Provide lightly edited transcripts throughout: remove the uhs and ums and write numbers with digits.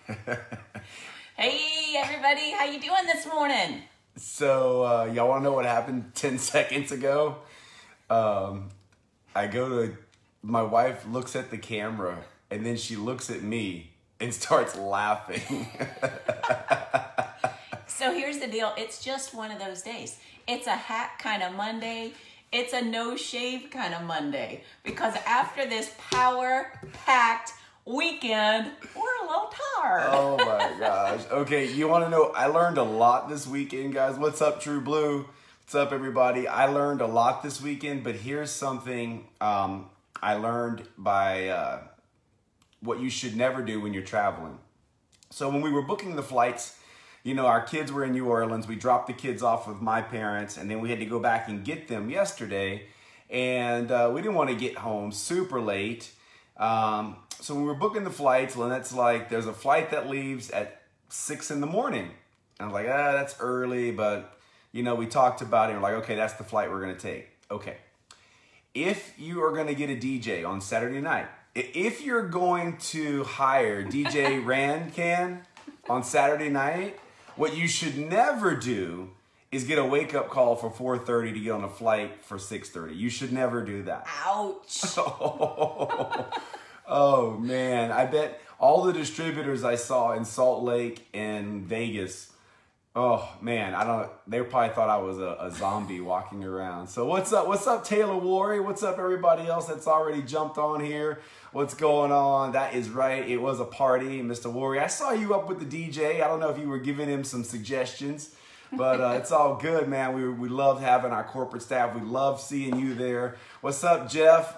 Hey everybody, how you doing this morning? So y'all want to know what happened 10 seconds ago? My wife looks at the camera and then she looks at me and starts laughing. So here's the deal, it's just one of those days. It's a hat kind of Monday. It's a no shave kind of Monday. Because after this power-packed weekend, we're a little tired. Oh my gosh. Okay, you want to know, I learned a lot this weekend, guys. What's up, True Blue? What's up, everybody? I learned a lot this weekend, but here's something I learned by what you should never do when you're traveling. So when we were booking the flights, you know, our kids were in New Orleans. We dropped the kids off with my parents, and then we had to go back and get them yesterday. And we didn't want to get home super late. So when we were booking the flights, Lynette's like, there's a flight that leaves at 6 in the morning. And I was like, that's early, but, you know, we talked about it. And we're like, okay, that's the flight we're going to take. Okay. If you are going to get a DJ on Saturday night, if you're going to hire DJ Rancan on Saturday night, what you should never do is get a wake-up call for 4:30 to get on a flight for 6:30. You should never do that. Ouch. Oh, man. I bet all the distributors I saw in Salt Lake and Vegas, oh, man, they probably thought I was a zombie walking around. So what's up? What's up, Taylor Worry? What's up, everybody else that's already jumped on here? What's going on? That is right. It was a party, Mr. Worry. I saw you up with the DJ. I don't know if you were giving him some suggestions, but it's all good, man. We love having our corporate staff. We love seeing you there. What's up, Jeff?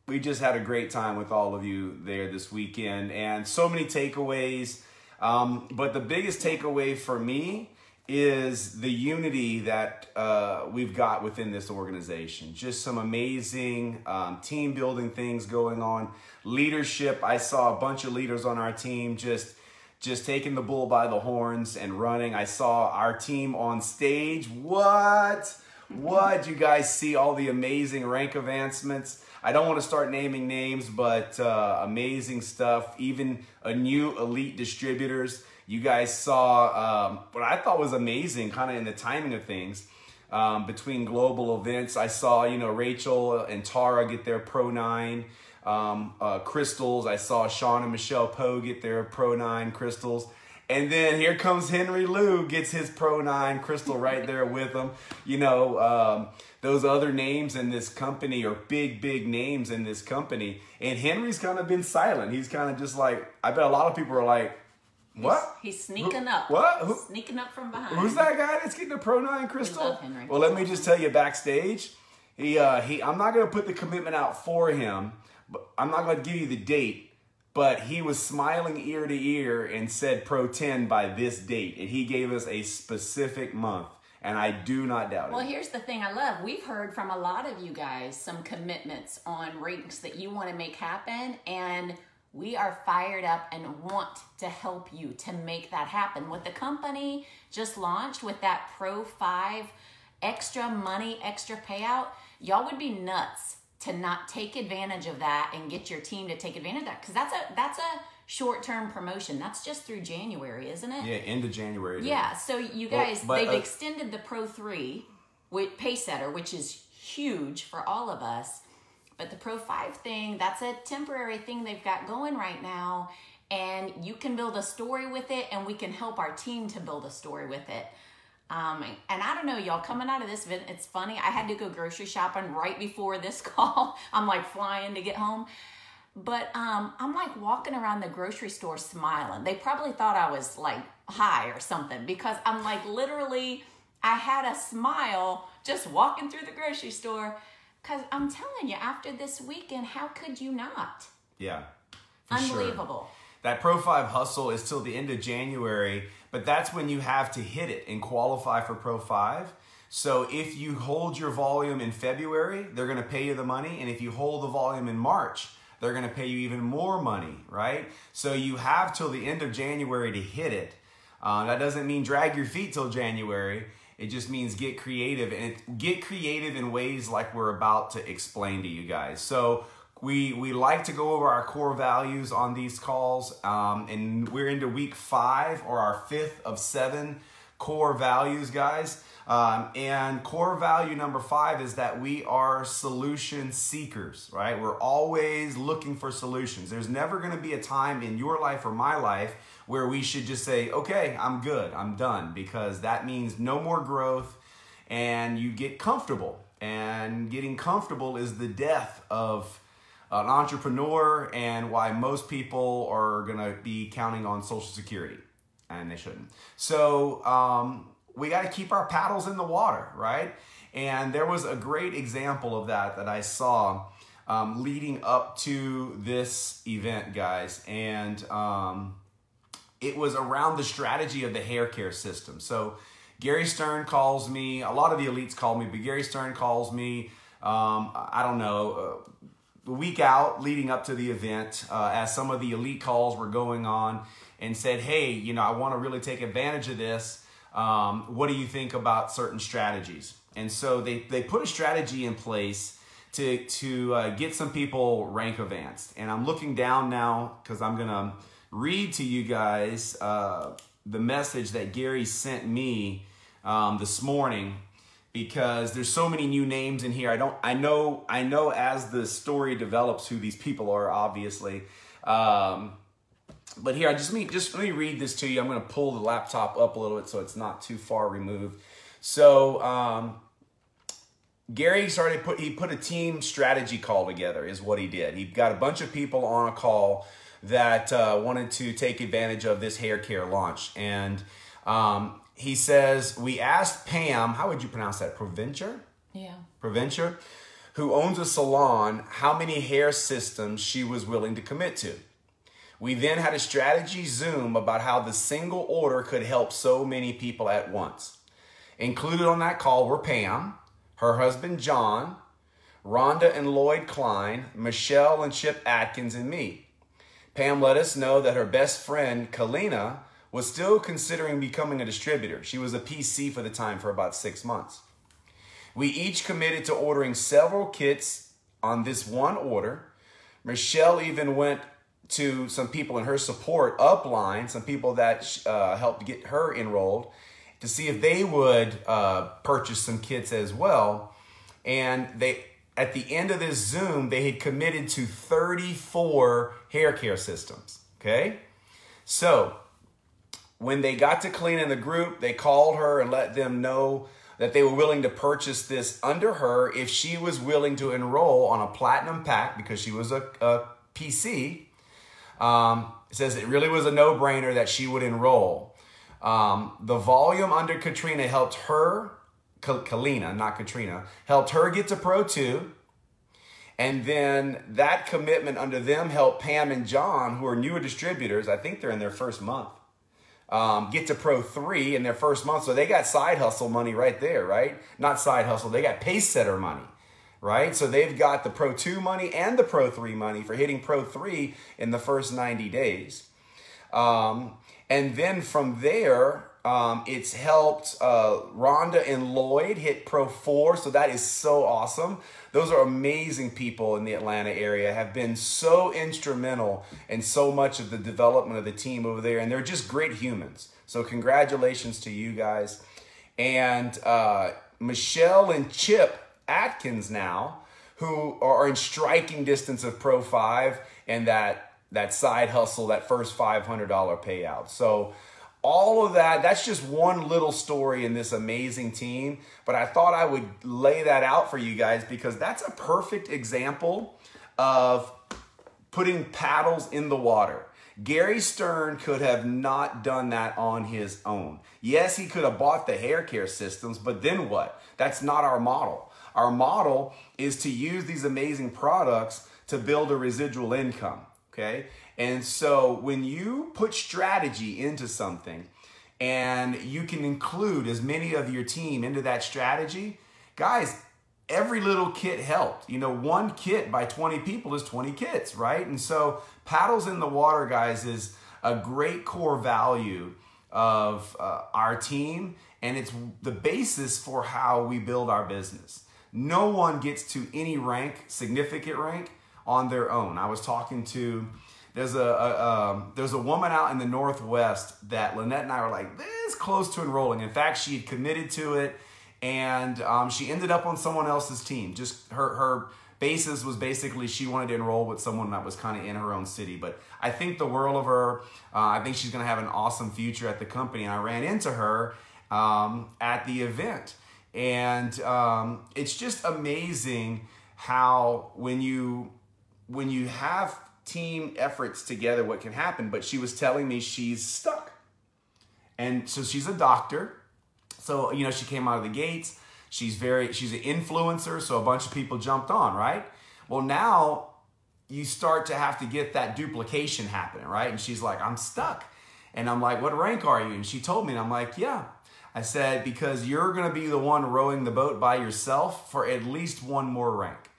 We just had a great time with all of you there this weekend, and so many takeaways. But the biggest takeaway for me is the unity that we've got within this organization. Just some amazing team building things going on. Leadership, I saw a bunch of leaders on our team just taking the bull by the horns and running. I saw our team on stage. What? You guys see all the amazing rank advancements? I don't want to start naming names, but amazing stuff. Even a new elite distributors. You guys saw what I thought was amazing, kind of in the timing of things between global events. I saw, you know, Rachel and Tara get their Pro 9 crystals. I saw Sean and Michelle Poe get their Pro 9 crystals. And then here comes Henry Lou, gets his Pro 9 crystal right there with him. You know, those other names in this company are big names in this company. And Henry's kind of been silent. He's kind of just like, I bet a lot of people are like, what? He's sneaking up. What? Sneaking up from behind. Who's that guy that's getting a Pro 9 crystal? We love Henry. Well, let me just tell you backstage, I'm not going to put the commitment out for him, but I'm not going to give you the date. But he was smiling ear to ear and said Pro 10 by this date. And he gave us a specific month. And I do not doubt it. Well, here's the thing I love. We've heard from a lot of you guys some commitments on ranks that you want to make happen. And we are fired up and want to help you to make that happen. What the company just launched with that Pro 5 extra money, extra payout, y'all would be nuts to not take advantage of that and get your team to take advantage of that. Because that's a short-term promotion. That's just through January, isn't it? Yeah, end of January. Yeah, so you guys, they've extended the Pro 3 with Pacesetter, which is huge for all of us. But the Pro 5 thing, that's a temporary thing they've got going right now. And you can build a story with it, and we can help our team to build a story with it. And I don't know, y'all, coming out of this event, it's funny. I had to go grocery shopping right before this call. I'm like flying to get home. But I'm like walking around the grocery store smiling. They probably thought I was like high or something because I'm like literally, I had a smile just walking through the grocery store because I'm telling you, after this weekend, how could you not? Yeah. Unbelievable. Sure. That Pro 5 hustle is till the end of January, but that's when you have to hit it and qualify for Pro 5. So if you hold your volume in February, they're going to pay you the money. And if you hold the volume in March, they're going to pay you even more money, right? So you have till the end of January to hit it. That doesn't mean drag your feet till January. It just means get creative, and get creative in ways like we're about to explain to you guys. So we like to go over our core values on these calls, and we're into week 5 or our 5th of 7 core values, guys. And core value number 5 is that we are solution seekers, right? We're always looking for solutions. There's never going to be a time in your life or my life where we should just say, okay, I'm good, I'm done, because that means no more growth and you get comfortable. And getting comfortable is the death of an entrepreneur and why most people are going to be counting on Social Security, and they shouldn't. So we got to keep our paddles in the water, right? And there was a great example of that I saw leading up to this event, guys. And it was around the strategy of the hair care system. So Gary Stern calls me, a lot of the elites call me, but Gary Stern calls me, I don't know, the week out leading up to the event, as some of the elite calls were going on, and said, hey, you know, I want to really take advantage of this. What do you think about certain strategies? And so they put a strategy in place to get some people rank advanced. And I'm looking down now because I'm going to read to you guys the message that Gary sent me this morning, because there's so many new names in here. I know as the story develops who these people are, obviously. But here, just let me read this to you. I'm going to pull the laptop up a little bit so it's not too far removed. So Gary he put a team strategy call together, is what he did. He got a bunch of people on a call that wanted to take advantage of this hair care launch. And he says, we asked Pam, how would you pronounce that? Provencher? Yeah. Provencher, who owns a salon, how many hair systems she was willing to commit to. We then had a strategy Zoom about how the single order could help so many people at once. Included on that call were Pam, her husband John, Rhonda and Lloyd Klein, Michelle and Chip Atkins, and me. Pam let us know that her best friend, Kalina, was still considering becoming a distributor. She was a PC for the time for about 6 months. We each committed to ordering several kits on this one order. Michelle even went to some people in her support upline, some people that helped get her enrolled, to see if they would purchase some kits as well. And at the end of this Zoom, they had committed to 34 hair care systems, okay? So when they got to Kalina in the group, they called her and let them know that they were willing to purchase this under her if she was willing to enroll on a platinum pack, because she was a PC. It says it really was a no-brainer that she would enroll. The volume under Katrina helped her, Kalina, not Katrina, helped her get to Pro 2. And then that commitment under them helped Pam and John, who are newer distributors, I think they're in their first month, get to Pro 3 in their first month. So they got side hustle money right there, right? Not side hustle, they got pace setter money. Right? So they've got the Pro 2 money and the Pro 3 money for hitting Pro 3 in the first 90 days. And then from there, it's helped Rhonda and Lloyd hit Pro 4. So that is so awesome. Those are amazing people in the Atlanta area, have been so instrumental in so much of the development of the team over there. And they're just great humans. So congratulations to you guys. And Michelle and Chip Atkins now, who are in striking distance of Pro 5 and that side hustle, that first $500 payout. So all of that's just one little story in this amazing team. But I thought I would lay that out for you guys, because that's a perfect example of putting paddles in the water. Gary Stern could have not done that on his own. Yes, he could have bought the hair care systems, but then what? That's not our model. Our model is to use these amazing products to build a residual income, okay? And so when you put strategy into something and you can include as many of your team into that strategy, guys, every little kit helped. You know, one kit by 20 people is 20 kits, right? And so paddles in the water, guys, is a great core value of our team, and it's the basis for how we build our business. No one gets to any rank, significant rank, on their own. I was talking to, there's a woman out in the Northwest that Lynette and I were like this close to enrolling. In fact, she had committed to it, and she ended up on someone else's team. Just her basis was basically she wanted to enroll with someone that was kind of in her own city. But I think the world of her. I think she's going to have an awesome future at the company. And I ran into her at the event. And it's just amazing how when you have team efforts together, what can happen. But she was telling me she's stuck. And so she's a doctor. So, you know, she came out of the gates. She's an influencer, so a bunch of people jumped on, right? Well, now you start to have to get that duplication happening, right? And she's like, I'm stuck. And I'm like, what rank are you? And she told me, and I'm like, yeah. I said, because you're going to be the one rowing the boat by yourself for at least one more rank.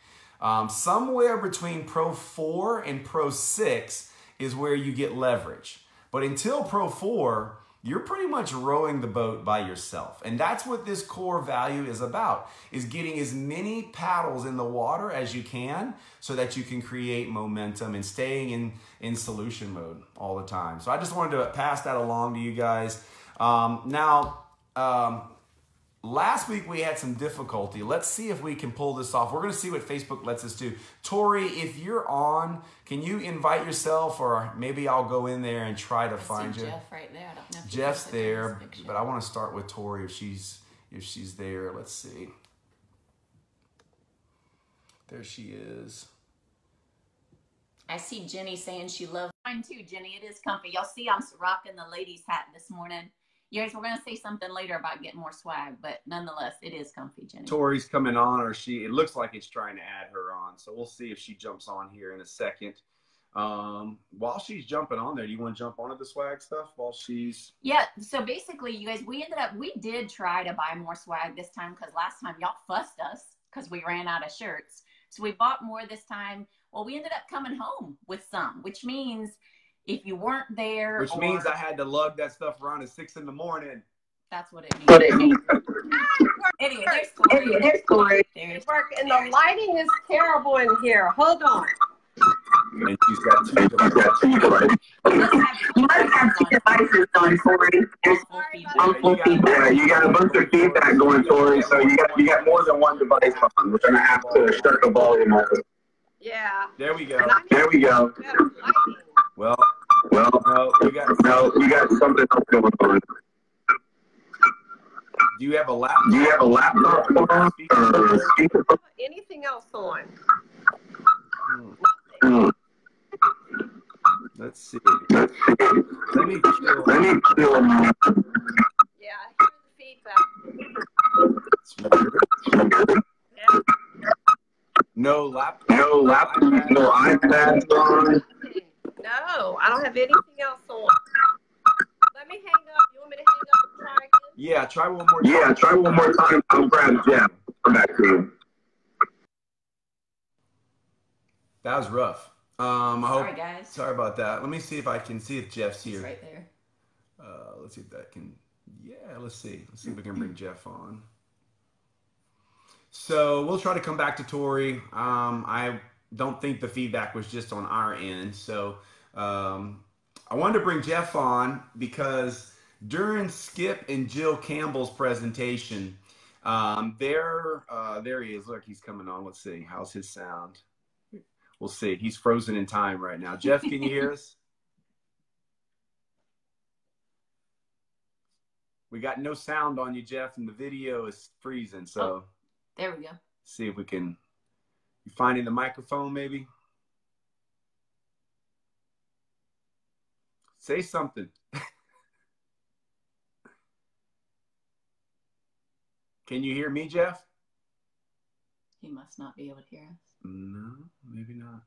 Somewhere between Pro 4 and Pro 6 is where you get leverage. But until Pro 4, you're pretty much rowing the boat by yourself. And that's what this core value is about, is getting as many paddles in the water as you can so that you can create momentum and staying in solution mode all the time. So I just wanted to pass that along to you guys. Last week we had some difficulty. Let's see if we can pull this off. We're going to see what Facebook lets us do. Tori, if you're on, can you invite yourself, or maybe I'll go in there and try to find you. Jeff right there. I don't know if Jeff's there, but I want to start with Tori if she's there. Let's see. There she is. I see Jenny saying she loves mine too, Jenny. It is comfy. Y'all see I'm rocking the ladies' hat this morning. You guys, we're going to say something later about getting more swag, but nonetheless, it is comfy, Jenny. Tori's coming on, or it looks like it's trying to add her on. So we'll see if she jumps on here in a second. While she's jumping on there, do you want to jump onto the swag stuff while she's... Yeah, so basically, you guys, we did try to buy more swag this time because last time y'all fussed us because we ran out of shirts. So we bought more this time. Well, we ended up coming home with some, which means... if you weren't there, which means I had to lug that stuff around at 6 in the morning. That's what it means. Anyway, there's Corey. And the lighting is terrible in here. Hold on. And she's got two devices. You must have two devices on, Corey. Yeah, you got a bunch of feedback going, Tori. So you got more than one device on. We're gonna have to shut the volume off. Yeah. There we go. There we go. Well, no, we got something else going on. Do you have a laptop? On? Anything else on? Let's see. Let me chill. Yeah, I hear the feedback. Yeah. No laptop. No iPad on. No, I don't have anything else on. Let me hang up. You want me to hang up and try again? Yeah, try one more time. Yeah, try one more time. I'll grab Jeff. Come back to you. That was rough. Sorry, guys. Sorry about that. Let me see if I can see if Jeff's here. He's right there. Let's see if that can. Yeah, let's see. Let's see if we can bring Jeff on. So we'll try to come back to Tori. I don't think the feedback was just on our end. So I wanted to bring Jeff on because during Skip and Jill Campbell's presentation, there he is. Look, he's coming on. Let's see. How's his sound? We'll see. He's frozen in time right now. Jeff, can you hear us? We got no sound on you, Jeff, and the video is freezing. So oh, there we go. See if we can. You finding the microphone, maybe? Say something. Can you hear me, Jeff? He must not be able to hear us. No, maybe not.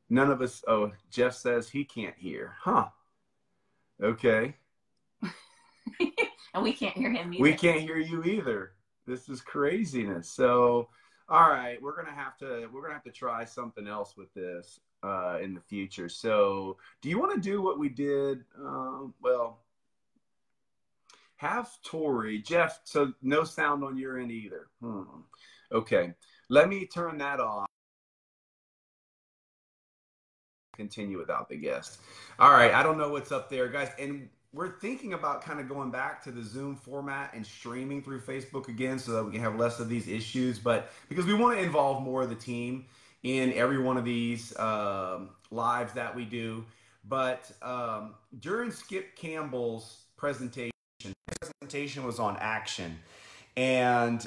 None of us. Oh, Jeff says he can't hear. Huh. Okay. And we can't hear him either. We can't hear you either. This is craziness. So, all right, we're gonna have to try something else with this in the future. So, do you want to do what we did? Well, have Tori, Jeff. So no sound on your end either. Okay, let me turn that off. continue without the guest. All right, I don't know what's up there, guys. And we're thinking about kind of going back to the Zoom format and streaming through Facebook again so that we can have less of these issues. But because we want to involve more of the team in every one of these lives that we do. But during Skip Campbell's presentation, his presentation was on action. And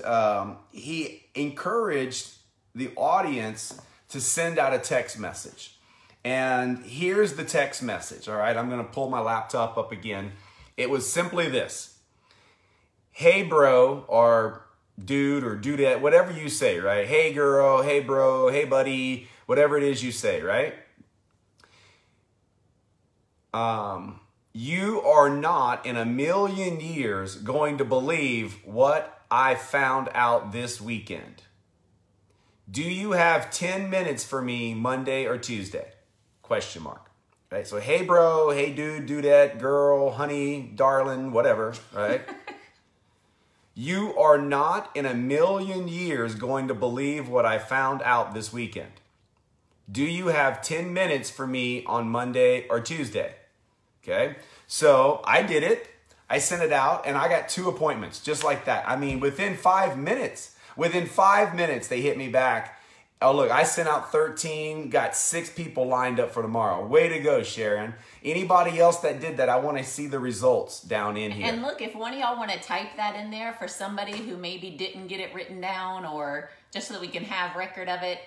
he encouraged the audience to send out a text message. And here's the text message, all right? I'm going to pull my laptop up again. It was simply this. Hey, bro, or dude or dudette, whatever you say, right? Hey, girl, hey, bro, hey, buddy, whatever it is you say, right? You are not in a million years going to believe what I found out this weekend. Do you have 10 minutes for me Monday or Tuesday? Question mark. Right? So, hey, bro, hey, dude, dudette, girl, honey, darling, whatever, right? You are not in a million years going to believe what I found out this weekend. Do you have 10 minutes for me on Monday or Tuesday? Okay, so I did it. I sent it out and I got 2 appointments just like that. I mean, within 5 minutes, they hit me back. Oh, look, I sent out 13, got 6 people lined up for tomorrow. Way to go, Sharon. Anybody else that did that, I want to see the results down in here. And look, if one of y'all want to type that in there for somebody who maybe didn't get it written down or just so that we can have record of it,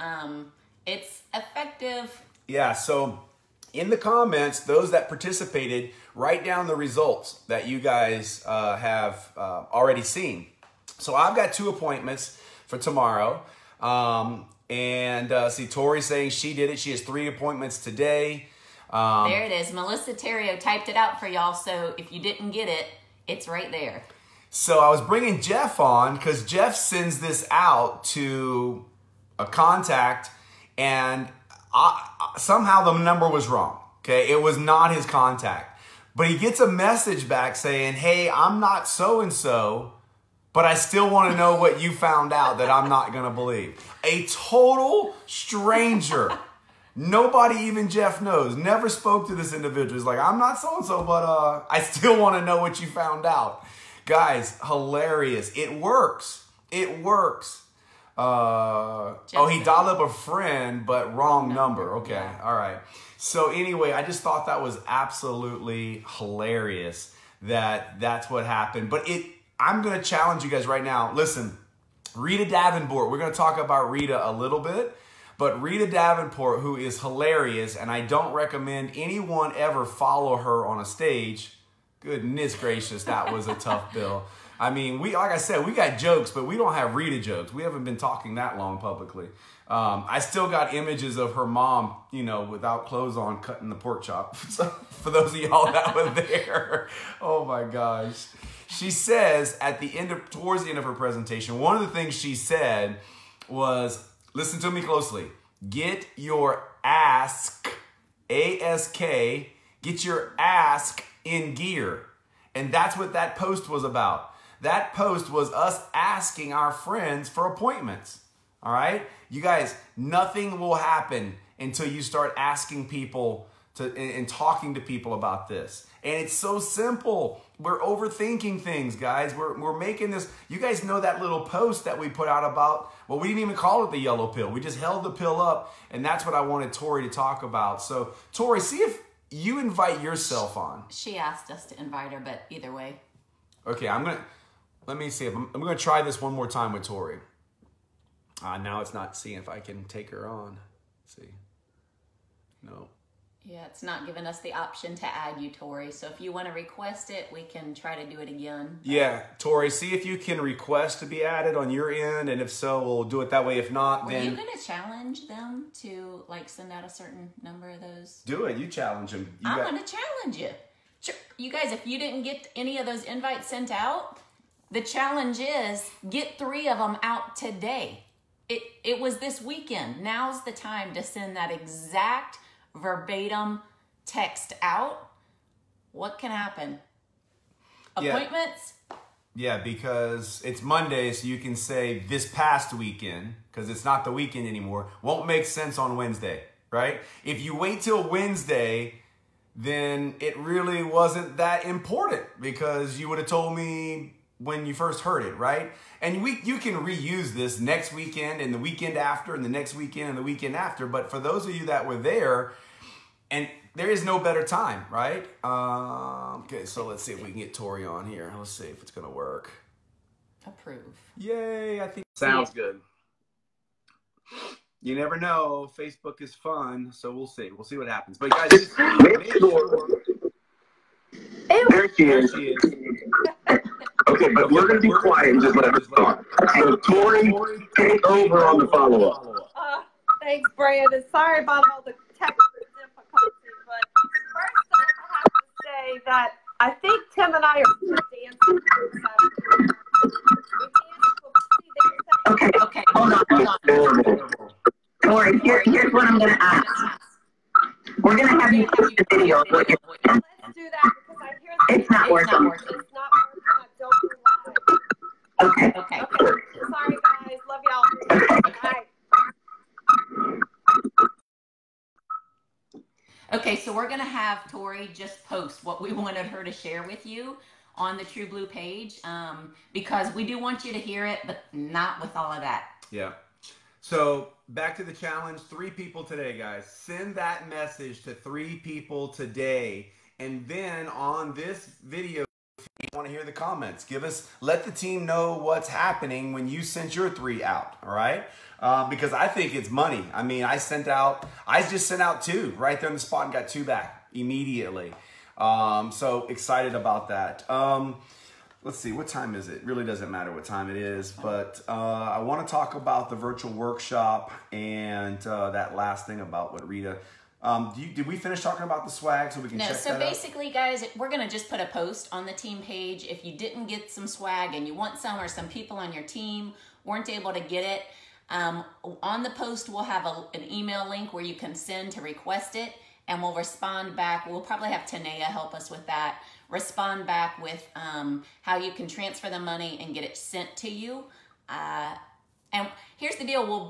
it's effective. Yeah, so in the comments, those that participated, write down the results that you guys have already seen. So I've got 2 appointments for tomorrow. See, Tori saying she did it. She has 3 appointments today. There it is. Melissa Terrio typed it out for y'all. So if you didn't get it, it's right there. So I was bringing Jeff on because Jeff sends this out to a contact and somehow the number was wrong. Okay. It was not his contact, but he gets a message back saying, hey, I'm not so-and-so, but I still want to know what you found out that I'm not going to believe. A total stranger. Nobody, even Jeff knows, never spoke to this individual. He's like, I'm not so-and-so, but I still want to know what you found out. Guys, hilarious. It works. It works. Oh, he dialed up a friend, but wrong number. Okay. Yeah. All right. So anyway, I just thought that was absolutely hilarious that that's what happened. But I'm going to challenge you guys right now. Listen, Rita Davenport, we're going to talk about Rita a little bit, but Rita Davenport, who is hilarious, and I don't recommend anyone ever follow her on a stage. Goodness gracious, that was a tough bill. I mean, like I said, we got jokes, but we don't have Rita jokes. We haven't been talking that long publicly. I still got images of her mom, you know, without clothes on, cutting the pork chop. So for those of y'all that were there, oh my gosh. She says towards the end of her presentation, one of the things she said was, listen to me closely, get your ask, A-S-K, get your ask in gear. And that's what that post was about. That post was us asking our friends for appointments. All right? You guys, nothing will happen until you start asking people and talking to people about this. And it's so simple. We're overthinking things, guys. We're making this. You guys know that little post that we put out about, well, we didn't even call it the yellow pill. We just held the pill up, and that's what I wanted Tori to talk about. So, Tori, see if you invite yourself on. She asked us to invite her, but either way. Okay, let me see. I'm going to try this one more time with Tori. Now it's not seeing if I can take her on. Let's see. No. Yeah, it's not giving us the option to add you, Tori. So if you want to request it, we can try to do it again. Yeah, Tori, see if you can request to be added on your end, and if so, we'll do it that way. If not, then... Are you going to challenge them to, like, send out a certain number of those? Do it. You challenge them. I'm going to challenge you. You guys, if you didn't get any of those invites sent out, the challenge is get 3 of them out today. It was this weekend. Now's the time to send that exact verbatim text out. What can happen? Appointments? Yeah, because it's Monday, so you can say this past weekend, because it's not the weekend anymore. Won't make sense on Wednesday. right? If you wait till Wednesday, then it really wasn't that important because you would have told me when you first heard it, right? And you can reuse this next weekend and the weekend after and the next weekend and the weekend after. But for those of you that were there, and there is no better time, right? Okay, so let's see if we can get Tori on here. Let's see if it's gonna work. Approve. Yay, I think sounds good. You never know. Facebook is fun, so we'll see. We'll see what happens. But guys, just make sure. There she is. Okay, but we're going to be quiet and just let her talk. So, Tori, take over on the follow-up. Thanks, Brandon. Sorry about all the technical difficulties, but first off, I have to say that I think Tim and I are dancing. Okay, hold on. Tori, here's what I'm going to ask. We're going to have you post the video. Let's do that because I hear that It's not working. It's not working. I don't do live. Okay. Sorry, guys. Love y'all. Bye. Okay, so we're going to have Tori just post what we wanted her to share with you on the True Blue page because we do want you to hear it, but not with all of that. Yeah. So back to the challenge, 3 people today, guys. Send that message to 3 people today. And then on this video, if you want to hear the comments, let the team know what's happening when you sent your 3 out. All right. Because I think it's money. I mean, I just sent out 2 right there on the spot and got 2 back immediately. So excited about that. Let's see, what time is it? Really doesn't matter what time it is, but I want to talk about the virtual workshop and that last thing about what Rita. Did we finish talking about the swag so we can check that out? No, so basically, guys, we're going to just put a post on the team page. If you didn't get some swag and you want some, or some people on your team weren't able to get it, on the post we'll have an email link where you can send to request it, and we'll respond back. We'll probably have Tanea help us with that. Respond back with how you can transfer the money and get it sent to you. And here's the deal. We'll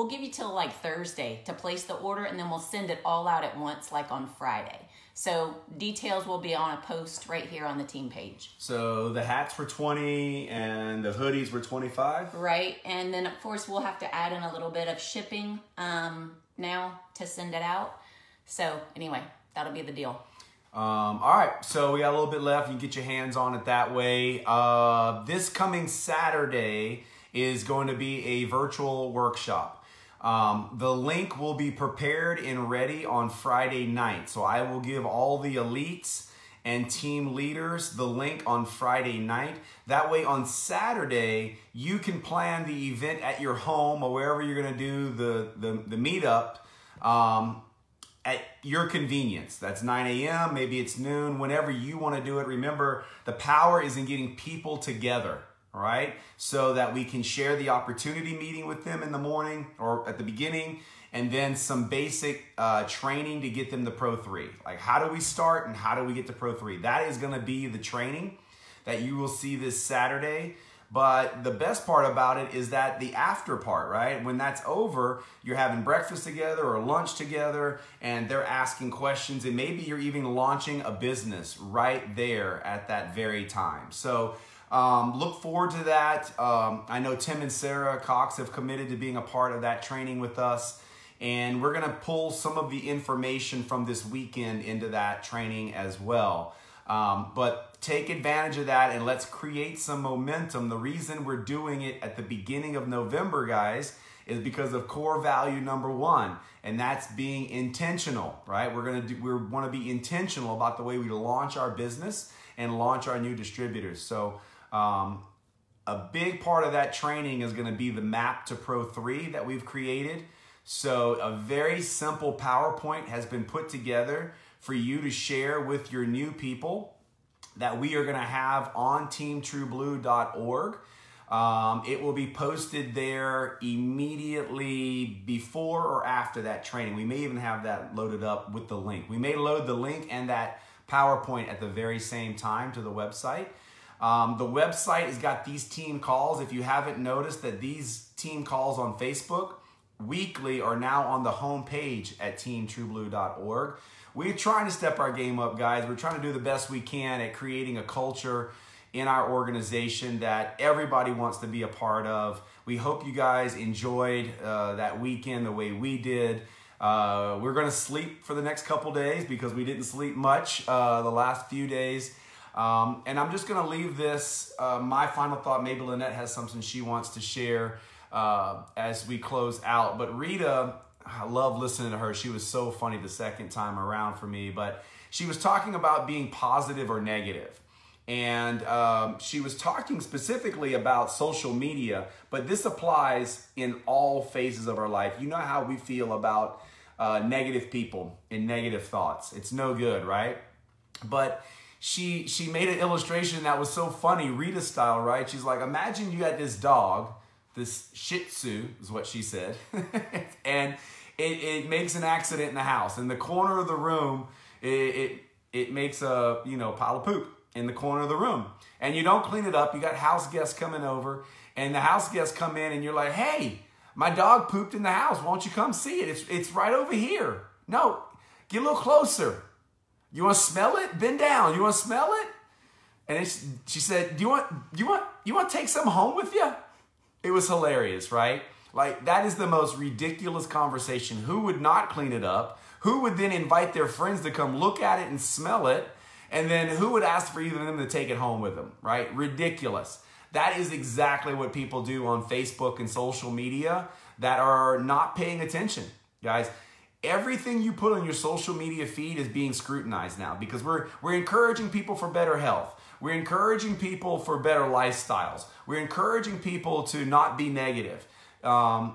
give you till like Thursday to place the order, and then we'll send it all out at once, like on Friday. So details will be on a post right here on the team page. So the hats were 20 and the hoodies were 25? Right. And then, of course, we'll have to add in a little bit of shipping now to send it out. So anyway, that'll be the deal. All right, so we got a little bit left. You can get your hands on it that way. This coming Saturday is going to be a virtual workshop. The link will be prepared and ready on Friday night. So I will give all the elites and team leaders the link on Friday night. That way on Saturday, you can plan the event at your home or wherever you're going to do the meetup at your convenience. That's 9 a.m., maybe it's noon, whenever you want to do it. Remember, the power is in getting people together, all right? So that we can share the opportunity meeting with them in the morning or at the beginning, and then some basic training to get them to Pro 3. Like, how do we start and how do we get to Pro 3? That is going to be the training that you will see this Saturday. But the best part about it is that the after part, right? When that's over, you're having breakfast together or lunch together, and they're asking questions, and maybe you're even launching a business right there at that very time. So look forward to that. I know Tim and Sarah Cox have committed to being a part of that training with us, and we're gonna pull some of the information from this weekend into that training as well. But take advantage of that and let's create some momentum. The reason we're doing it at the beginning of November, guys, is because of core value number 1, and that's being intentional, right? We want to be intentional about the way we launch our business and launch our new distributors. So a big part of that training is going to be the map to Pro 3 that we've created. So a very simple PowerPoint has been put together for you to share with your new people that we are going to have on teamtrueblue.org. It will be posted there immediately before or after that training. We may even have that loaded up with the link. We may load the link and that PowerPoint at the very same time to the website. The website has got these team calls. If you haven't noticed that these team calls on Facebook weekly are now on the homepage at teamtrueblue.org. We're trying to step our game up, guys. We're trying to do the best we can at creating a culture in our organization that everybody wants to be a part of. We hope you guys enjoyed that weekend the way we did. We're going to sleep for the next couple days because we didn't sleep much the last few days. And I'm just going to leave this, my final thought. Maybe Lynette has something she wants to share as we close out. But Rita, I love listening to her. She was so funny the second time around for me. But she was talking about being positive or negative. And she was talking specifically about social media, but this applies in all phases of our life. You know how we feel about negative people and negative thoughts. It's no good, right? But she made an illustration that was so funny, Rita style, right? She's like, imagine you got this dog, this Shih Tzu is what she said, and it makes an accident in the house. In the corner of the room, it makes a pile of poop in the corner of the room, and you don't clean it up. You got house guests coming over, and the house guests come in, and you're like, hey, my dog pooped in the house. Won't you come see it? It's right over here. No, get a little closer. You want to smell it? Bend down. You want to smell it? And she said, do you want to take some home with you? It was hilarious, right? Like, that is the most ridiculous conversation. Who would not clean it up? Who would then invite their friends to come look at it and smell it? And then who would ask for either of them to take it home with them, right? Ridiculous. That is exactly what people do on Facebook and social media that are not paying attention, guys. Everything you put on your social media feed is being scrutinized now because we're encouraging people for better health. We're encouraging people for better lifestyles. We're encouraging people to not be negative. And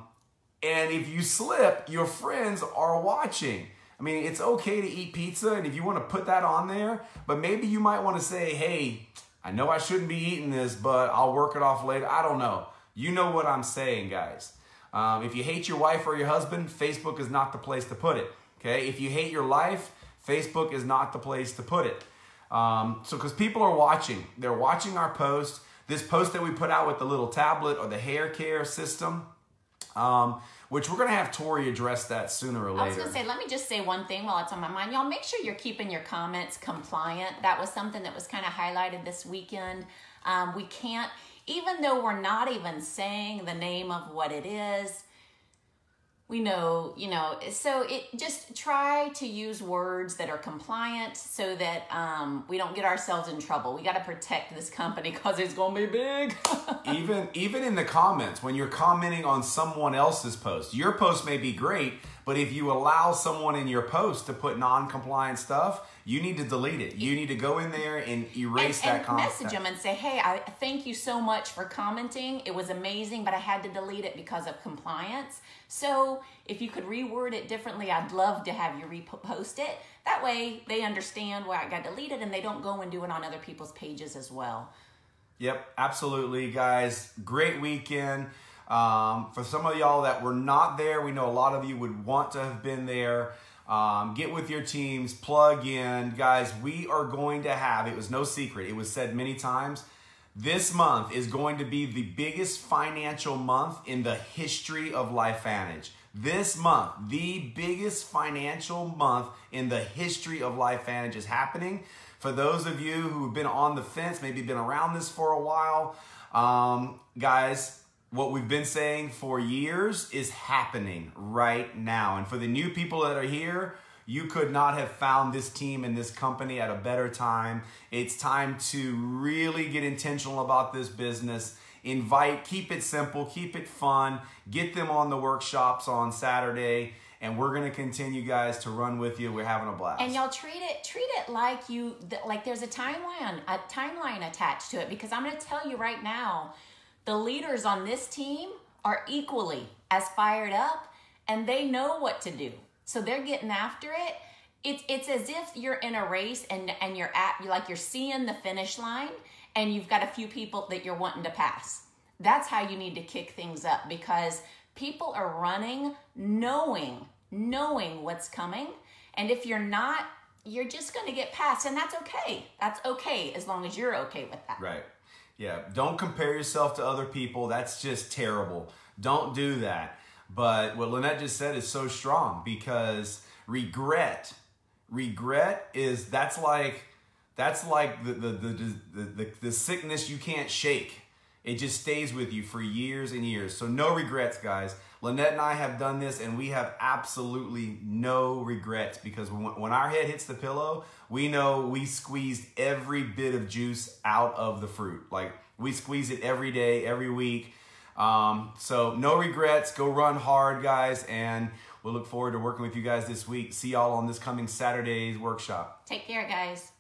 if you slip, your friends are watching. I mean, it's okay to eat pizza, and if you want to put that on there, but maybe you might want to say, hey, I know I shouldn't be eating this, but I'll work it off later. I don't know. You know what I'm saying, guys. If you hate your wife or your husband, Facebook is not the place to put it, okay? If you hate your life, Facebook is not the place to put it. Because people are watching. They're watching our post. This post that we put out with the little tablet or the hair care system, which we're going to have Tori address that sooner or later. I was going to say, let me just say one thing while it's on my mind. Y'all, make sure you're keeping your comments compliant. That was something that was kind of highlighted this weekend. We can't, even though we're not even saying the name of what it is, we know, so just try to use words that are compliant so that we don't get ourselves in trouble. We got to protect this company because it's going to be big. even in the comments, when you're commenting on someone else's post, your post may be great, but if you allow someone in your post to put non-compliant stuff, you need to delete it. You need to go in there and erase that comment. Message them and say, hey, I thank you so much for commenting. It was amazing, but I had to delete it because of compliance. So if you could reword it differently, I'd love to have you repost it. That way they understand why I got deleted and they don't go and do it on other people's pages as well. Yep, absolutely, guys. Great weekend. For some of y'all that were not there, we know a lot of you would want to have been there. Get with your teams, plug in. Guys, we are going to have, it was no secret, it was said many times, this month is going to be the biggest financial month in the history of LifeVantage. This month, the biggest financial month in the history of LifeVantage is happening. For those of you who have been on the fence, maybe been around this for a while, guys, what we've been saying for years is happening right now. And for the new people that are here, you could not have found this team and this company at a better time. It's time to really get intentional about this business. Invite, keep it simple, keep it fun. Get them on the workshops on Saturday. And we're going to continue, guys, to run with you. We're having a blast. And y'all treat it like there's a timeline attached to it. Because I'm going to tell you right now, the leaders on this team are equally as fired up, and they know what to do. So they're getting after it. It's as if you're in a race and you're seeing the finish line, and you've got a few people that you're wanting to pass. That's how you need to kick things up, because people are running knowing what's coming. And if you're not, you're just going to get passed, and that's okay. That's okay as long as you're okay with that. Right. Yeah. Don't compare yourself to other people. That's just terrible. Don't do that. But what Lynette just said is so strong, because regret is, that's like the sickness you can't shake. It just stays with you for years and years. So no regrets, guys. Lynette and I have done this, and we have absolutely no regrets, because when our head hits the pillow, we know we squeezed every bit of juice out of the fruit. Like, we squeeze it every day, every week. So no regrets. Go run hard, guys, and we'll look forward to working with you guys this week. See y'all on this coming Saturday's workshop. Take care, guys.